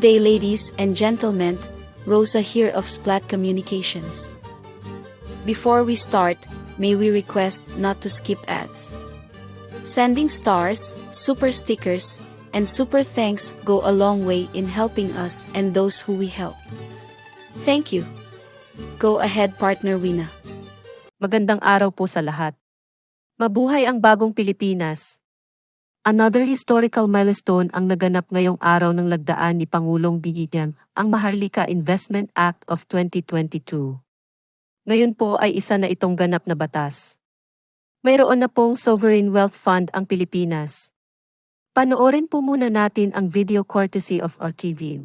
Good day, ladies and gentlemen. Rosa here of Splat Communications. Before we start, may we request not to skip ads. Sending stars, super stickers, and super thanks go a long way in helping us and those who we help. Thank you. Go ahead, partner Wina. Magandang araw po sa lahat. Mabuhay ang bagong Pilipinas. Another historical milestone ang naganap ngayong araw ng lagdaan ni Pangulong Bigyan, ang Maharlika Investment Act of 2022. Ngayon po ay isa na itong ganap na batas. Mayroon na pong Sovereign Wealth Fund ang Pilipinas. Panoorin po muna natin ang video courtesy of our TV.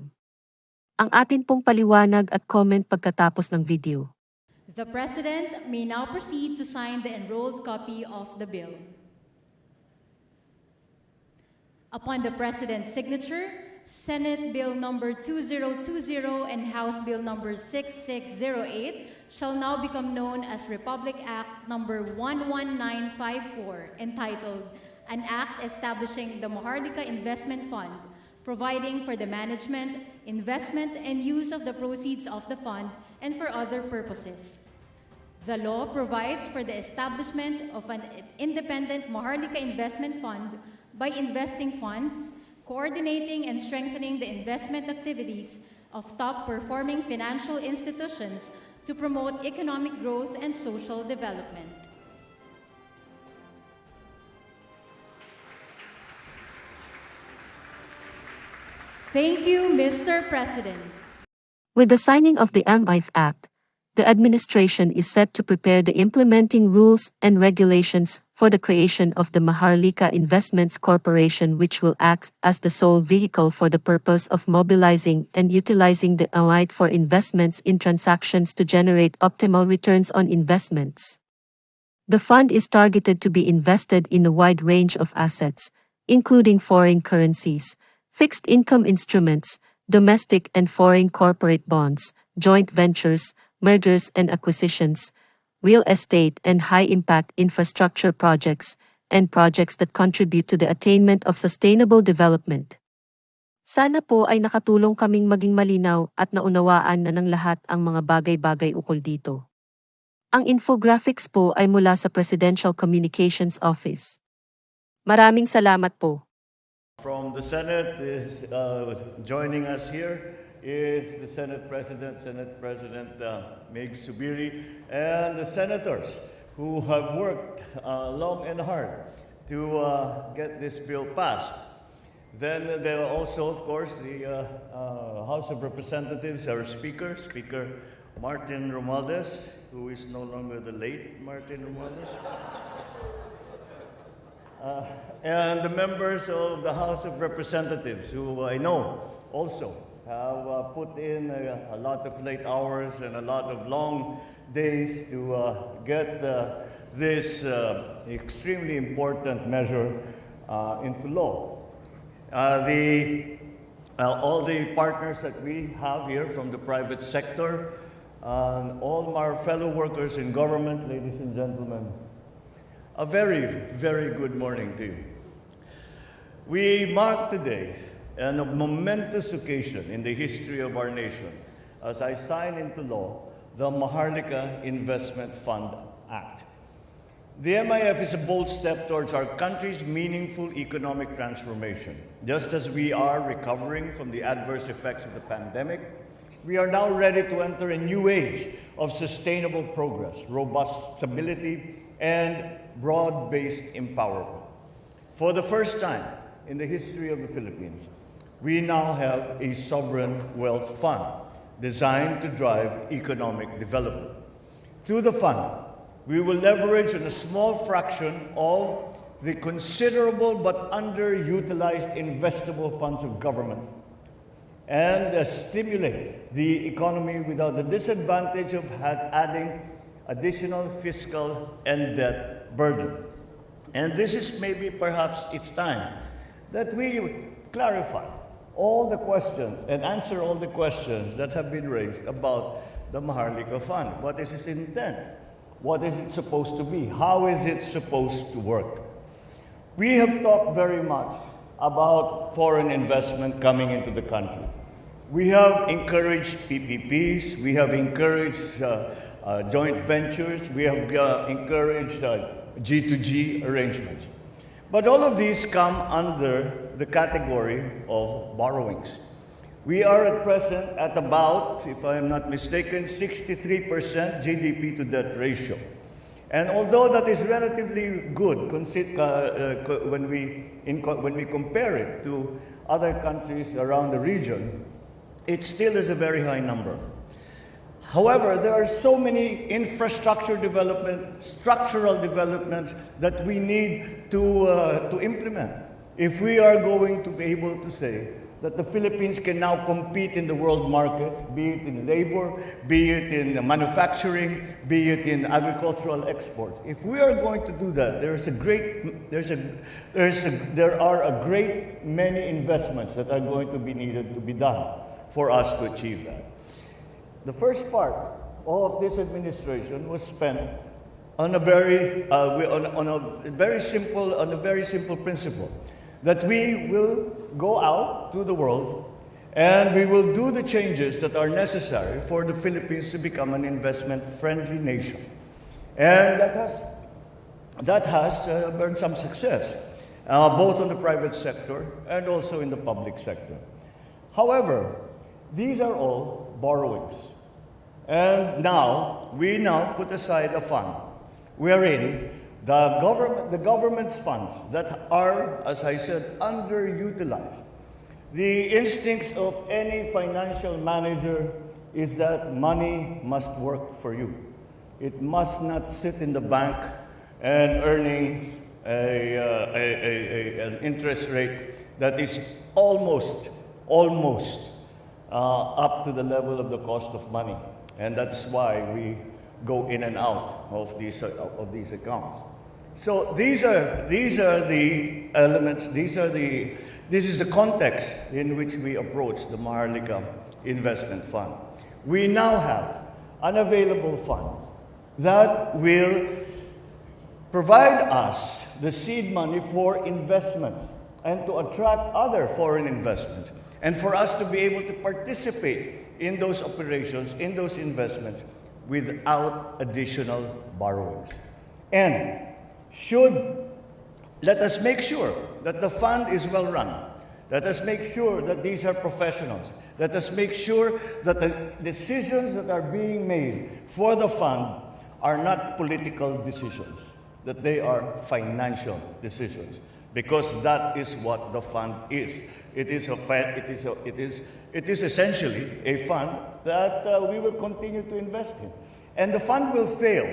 Ang atin pong paliwanag at comment pagkatapos ng video. The President may now proceed to sign the enrolled copy of the bill. Upon the President's signature, Senate Bill number 2020 and House Bill number 6608 shall now become known as Republic Act number 11954, entitled An Act Establishing the Maharlika Investment Fund, providing for the management, investment, and use of the proceeds of the fund and for other purposes. The law provides for the establishment of an independent Maharlika Investment Fund by investing funds, coordinating and strengthening the investment activities of top-performing financial institutions to promote economic growth and social development. Thank you, Mr. President. With the signing of the MIF Act, the administration is set to prepare the implementing rules and regulations for the creation of the Maharlika Investments Corporation, which will act as the sole vehicle for the purpose of mobilizing and utilizing the MIF for investments in transactions to generate optimal returns on investments. The fund is targeted to be invested in a wide range of assets, including foreign currencies, fixed income instruments, domestic and foreign corporate bonds, joint ventures, mergers and acquisitions, real estate and high-impact infrastructure projects, and projects that contribute to the attainment of sustainable development. Sana po ay nakatulong kaming maging malinaw at naunawaan na ng lahat ang mga bagay-bagay ukol dito. Ang infographics po ay mula sa Presidential Communications Office. Maraming salamat po. From the Senate is joining us here is the Senate President Meg Subiri, and the senators who have worked long and hard to get this bill passed. Then there are also, of course, the House of Representatives, our Speaker Martin Romualdez, who is no longer the late Martin Romualdez. And the members of the House of Representatives, who I know also have put in a lot of late hours and a lot of long days to get this extremely important measure into law. All the partners that we have here from the private sector, and all our fellow workers in government, ladies and gentlemen, a very, very good morning to you. We mark today a momentous occasion in the history of our nation as I sign into law the Maharlika Investment Fund Act. The MIF is a bold step towards our country's meaningful economic transformation. Just as we are recovering from the adverse effects of the pandemic, we are now ready to enter a new age of sustainable progress, robust stability, and broad-based empowerment. For the first time in the history of the Philippines, we now have a sovereign wealth fund designed to drive economic development. Through the fund, we will leverage on a small fraction of the considerable but underutilized investable funds of government and stimulate the economy without the disadvantage of adding additional fiscal and debt burden. And this is maybe perhaps it's time that we clarify all the questions and answer all the questions that have been raised about the Maharlika Fund. What is its intent? What is it supposed to be? How is it supposed to work? We have talked very much about foreign investment coming into the country. We have encouraged PPPs, we have encouraged joint ventures, we have encouraged G2G arrangements. But all of these come under the category of borrowings. We are at present at about, if I am not mistaken, 63% GDP to debt ratio. And although that is relatively good when we compare it to other countries around the region, it still is a very high number. However, there are so many infrastructure development, structural developments that we need to implement if we are going to be able to say that the Philippines can now compete in the world market, be it in labor, be it in manufacturing, be it in agricultural exports. If we are going to do that, there are a great many investments that are going to be needed to be done for us to achieve that. The first part of this administration was spent on a very simple principle, that we will go out to the world and we will do the changes that are necessary for the Philippines to become an investment-friendly nation. And that has earned some success, both on the private sector and also in the public sector. However, these are all borrowings. And we now put aside a fund wherein the government's funds that are, as I said, underutilized. The instincts of any financial manager is that money must work for you. It must not sit in the bank and earning an interest rate that is almost up to the level of the cost of money. And that's why we go in and out of these accounts. So these are the elements, this is the context in which we approach the Maharlika Investment Fund. We now have an available fund that will provide us the seed money for investments and to attract other foreign investments, and for us to be able to participate in those operations, in those investments, without additional borrowings. And let us make sure that the fund is well run. Let us make sure that these are professionals. Let us make sure that the decisions that are being made for the fund are not political decisions, that they are financial decisions, because that is what the fund is. It is essentially a fund that we will continue to invest in. And the fund will fail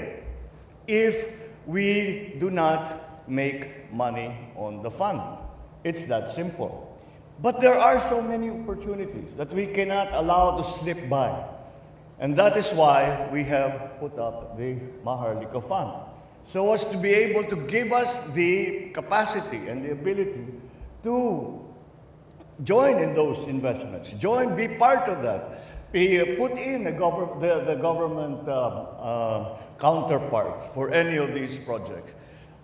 if we do not make money on the fund. It's that simple. But there are so many opportunities that we cannot allow to slip by. And that is why we have put up the Maharlika Fund, so as to be able to give us the capacity and the ability to join in those investments, be part of that, put in the government counterparts for any of these projects,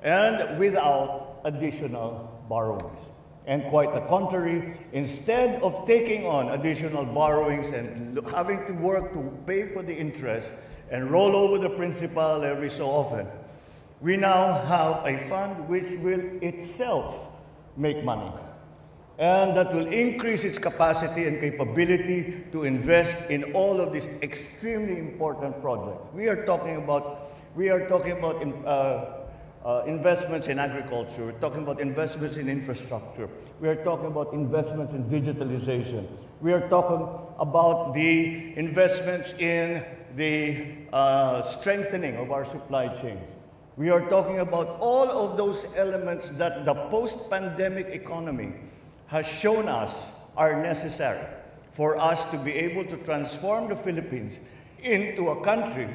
and without additional borrowings. And quite the contrary, instead of taking on additional borrowings and having to work to pay for the interest and roll over the principal every so often, we now have a fund which will itself make money, and that will increase its capacity and capability to invest in all of these extremely important projects. We are talking about investments in agriculture. We're talking about investments in infrastructure. We are talking about investments in digitalization. We are talking about the investments in the strengthening of our supply chains. We are talking about all of those elements that the post-pandemic economy has shown us are necessary for us to be able to transform the Philippines into a country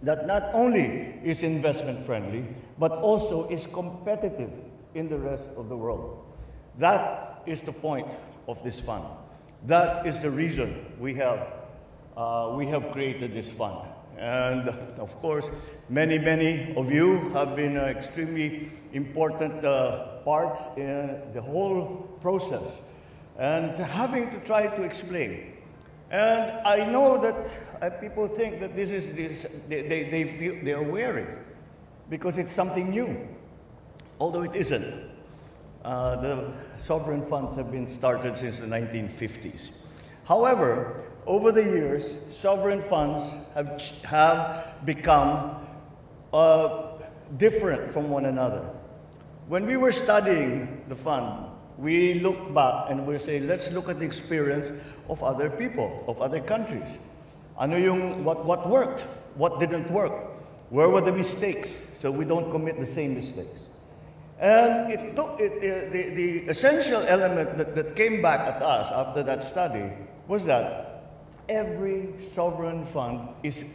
that not only is investment friendly, but also is competitive in the rest of the world. That is the point of this fund. That is the reason we have created this fund. And of course, many of you have been extremely important parts in the whole process. And having to try to explain And I know that people think that they feel they are wary because it's something new, although it isn't. The sovereign funds have been started since the 1950s. However, over the years, sovereign funds have become different from one another. When we were studying the fund, we looked back and we say, let's look at the experience of other people, of other countries. What worked? What didn't work? Where were the mistakes? So we don't commit the same mistakes. And the essential element that came back at us after that study was that every sovereign fund is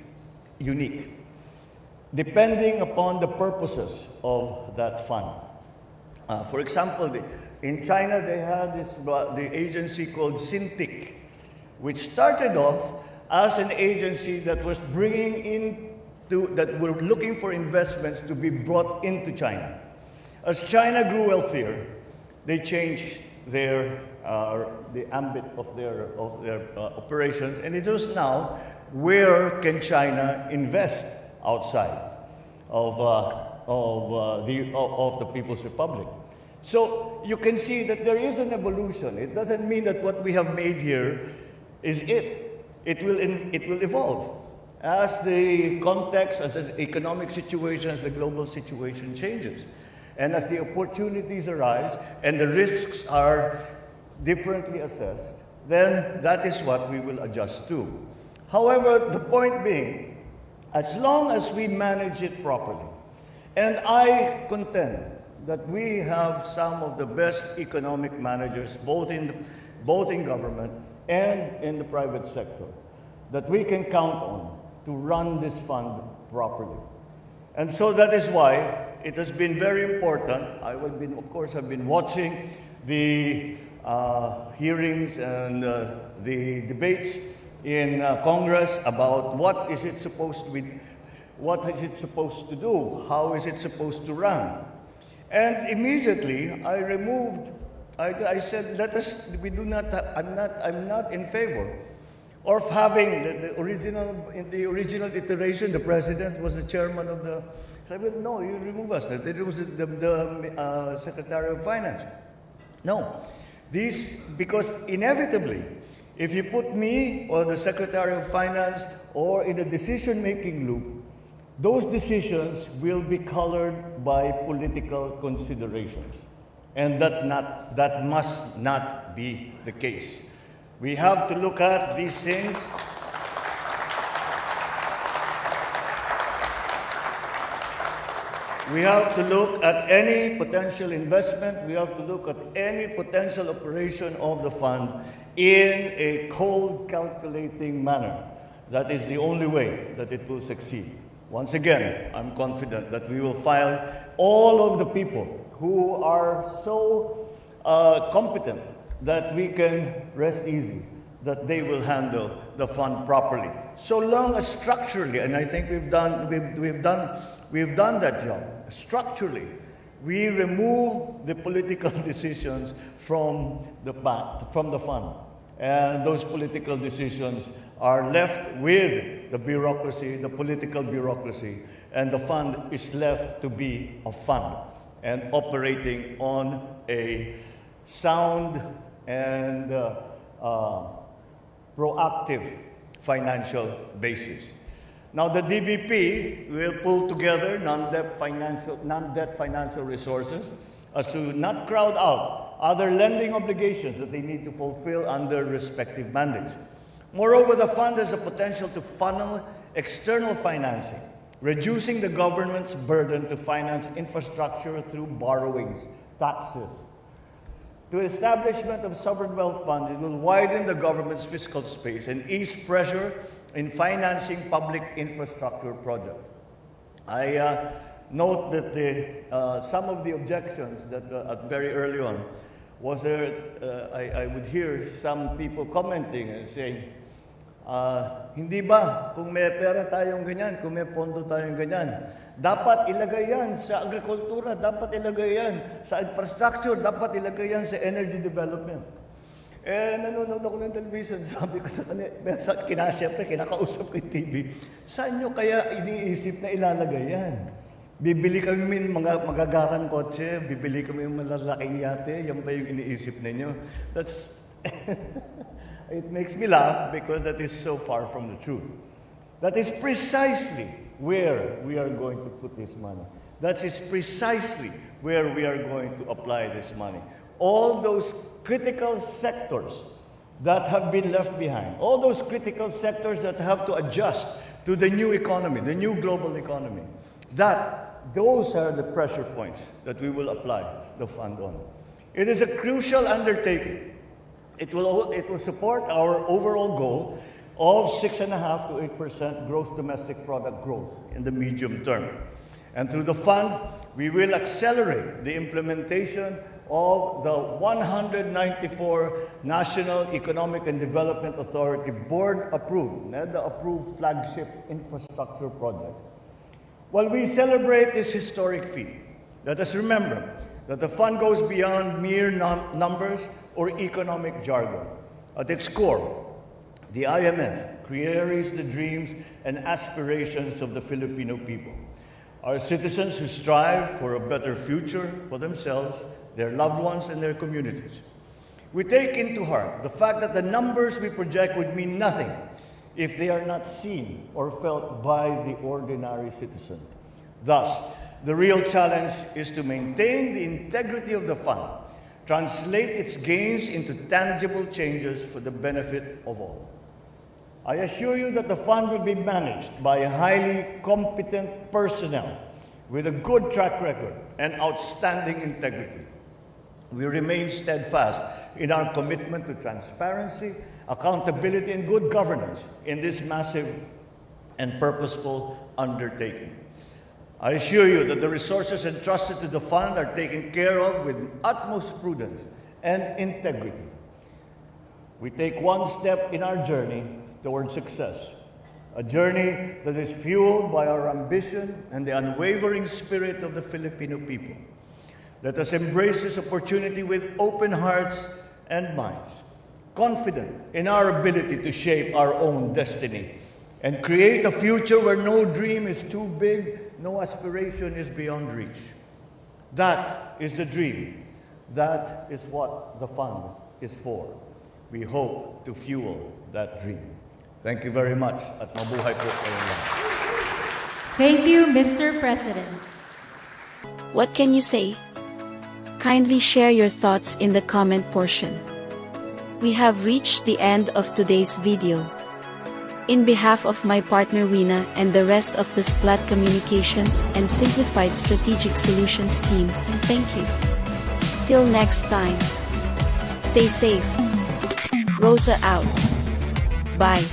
unique, depending upon the purposes of that fund. For example, in China, they had the agency called SINTIC, which started off as an agency that was that were looking for investments to be brought into China. As China grew wealthier, they changed the ambit of their operations, and it is now where can China invest outside of the People's Republic. So you can see that there is an evolution. It doesn't mean that what we have made here is it. It will evolve as the context, as the economic situation, as the global situation changes. And as the opportunities arise and the risks are differently assessed, then that is what we will adjust to. However, the point being, as long as we manage it properly, and I contend that we have some of the best economic managers, both in government and in the private sector, that we can count on to run this fund properly. And so that is why it has been very important. Of course, I've been watching the hearings and the debates in Congress about what is it supposed to do, how is it supposed to run. And immediately I said, I'm not in favor of having in the original iteration, the president was the chairman of the. So I said, no, you remove us. It was the Secretary of Finance. No, because inevitably, if you put me or the Secretary of Finance or in a decision-making loop, those decisions will be colored by political considerations. And that must not be the case. We have to look at these things. We have to look at any potential investment. We have to look at any potential operation of the fund in a cold, calculating manner. That is the only way that it will succeed. Once again, I'm confident that we will find all of the people who are so competent that we can rest easy that they will handle the fund properly. So long as structurally, and I think we've done that job. Structurally, we remove the political decisions from the fund. And those political decisions are left with the bureaucracy, the political bureaucracy, and the fund is left to be a fund and operating on a sound and proactive financial basis. Now, the DBP will pull together non-debt financial resources as to not crowd out other lending obligations that they need to fulfill under respective mandates. Moreover, the fund has the potential to funnel external financing, reducing the government's burden to finance infrastructure through borrowings, taxes. The establishment of sovereign wealth fund, it will widen the government's fiscal space and ease pressure in financing public infrastructure projects. I note that some of the objections that very early on was there, I would hear some people commenting and saying, hindi ba kung may pera tayong ganyan, kung may pondo tayong ganyan, dapat ilagay yan sa agrikultura, dapat ilagay yan sa infrastructure, dapat ilagay yan sa energy development. Nanonood ako ng television, sabi ko sa kanya, siyempre, kinakausap ko yung TV, saan nyo kaya iniisip na ilalagay yan? Bibili kami mga magagarang kotse, bibili kami ng malalaking yate, yan ba yung iniisip ninyo? It makes me laugh because that is so far from the truth. That is precisely where we are going to put this money. That is precisely where we are going to apply this money. All those critical sectors that have been left behind, all those critical sectors that have to adjust to the new economy, the new global economy, those are the pressure points that we will apply the fund on. It is a crucial undertaking. It will support our overall goal of 6.5% to 8% gross domestic product growth in the medium term. And through the fund, we will accelerate the implementation of the 194 National Economic and Development Authority board-approved, NEDA-approved flagship infrastructure project. While we celebrate this historic feat, let us remember that the fund goes beyond mere numbers or economic jargon. At its core, the IMF carries the dreams and aspirations of the Filipino people. Our citizens who strive for a better future for themselves, their loved ones, and their communities. We take into heart the fact that the numbers we project would mean nothing if they are not seen or felt by the ordinary citizen. Thus, the real challenge is to maintain the integrity of the fund, translate its gains into tangible changes for the benefit of all. I assure you that the fund will be managed by highly competent personnel with a good track record and outstanding integrity. We remain steadfast in our commitment to transparency, accountability, and good governance in this massive and purposeful undertaking. I assure you that the resources entrusted to the fund are taken care of with utmost prudence and integrity. We take one step in our journey towards success, a journey that is fueled by our ambition and the unwavering spirit of the Filipino people. Let us embrace this opportunity with open hearts and minds, confident in our ability to shape our own destiny and create a future where no dream is too big, no aspiration is beyond reach. That is the dream. That is what the fund is for. We hope to fuel that dream. Thank you very much at mabuhay po kayong lahat. Thank you, Mr. President. What can you say? Kindly share your thoughts in the comment portion. We have reached the end of today's video. In behalf of my partner Wina and the rest of the Splat Communications and Simplified Strategic Solutions team, thank you. Till next time. Stay safe. Rosa out. Bye.